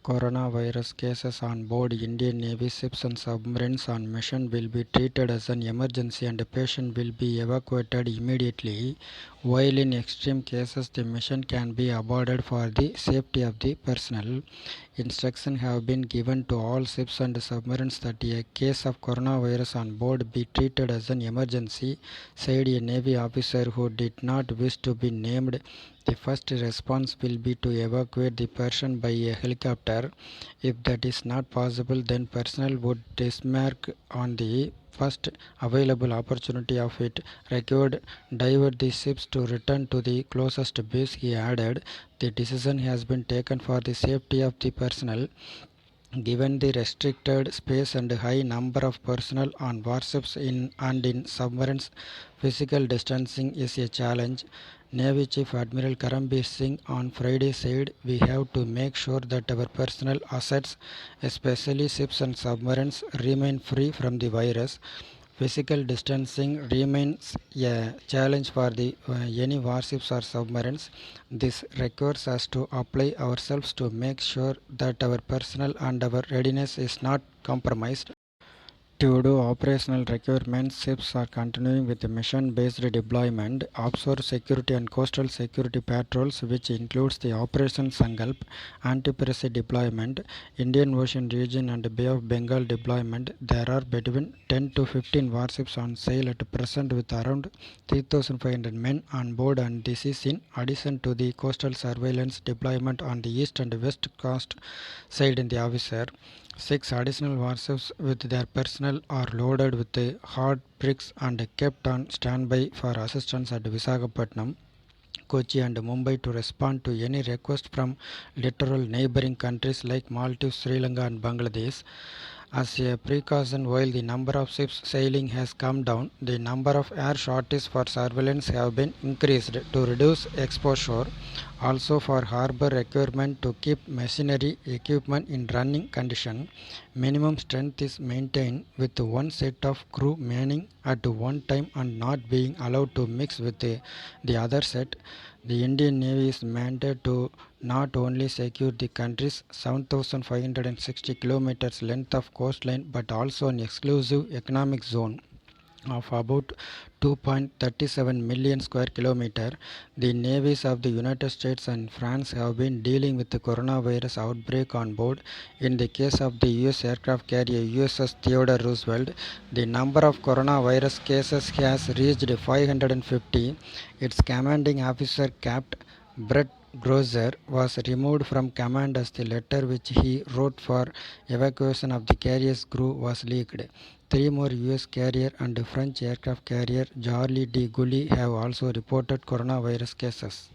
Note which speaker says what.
Speaker 1: Coronavirus cases on board Indian Navy ships and submarines on mission will be treated as an emergency and the patient will be evacuated immediately, while in extreme cases the mission can be aborted for the safety of the personnel. Instructions have been given to all ships and submarines that a case of coronavirus on board be treated as an emergency, said a Navy officer who did not wish to be named. The first response will be to evacuate the person by a helicopter. If that is not possible, then personnel would disembark on the first available opportunity of it required, divert the ships to return to the closest base, he added. The decision has been taken for the safety of the personnel. Given the restricted space and high number of personnel on warships and in submarines, physical distancing is a challenge. Navy Chief Admiral Karambir Singh on Friday said, "We have to make sure that our personal assets, especially ships and submarines, remain free from the virus. Physical distancing remains a challenge for any warships or submarines. This requires us to apply ourselves to make sure that our personnel and our readiness is not compromised." To do operational requirements, ships are continuing with mission-based deployment, offshore security and coastal security patrols, which includes the Operation Sankalp, anti-piracy deployment, Indian Ocean region and Bay of Bengal deployment. There are between 10 to 15 warships on sail at present with around 3,500 men on board, and this is in addition to the coastal surveillance deployment on the east and west coast, said the officer. 6 additional warships with their personnel are loaded with hard bricks and kept on standby for assistance at Visakhapatnam, Kochi and Mumbai to respond to any request from littoral neighboring countries like Maldives, Sri Lanka and Bangladesh. As a precaution, while the number of ships sailing has come down, the number of air sorties for surveillance have been increased to reduce exposure. Also, for harbor requirement to keep machinery equipment in running condition, minimum strength is maintained with one set of crew manning at one time and not being allowed to mix with the other set. The Indian Navy is mandated to not only secure the country's 7,560 kilometers length of coastline but also an exclusive economic zone of about 2.37 million square kilometers. The navies of the United States and France have been dealing with the coronavirus outbreak on board. In the case of the US aircraft carrier USS Theodore Roosevelt, the number of coronavirus cases has reached 550. Its commanding officer, Captain Brett Grosser, was removed from command as the letter which he wrote for evacuation of the carrier's crew was leaked. 3 more US carrier and French aircraft carrier Charles de Gaulle have also reported coronavirus cases.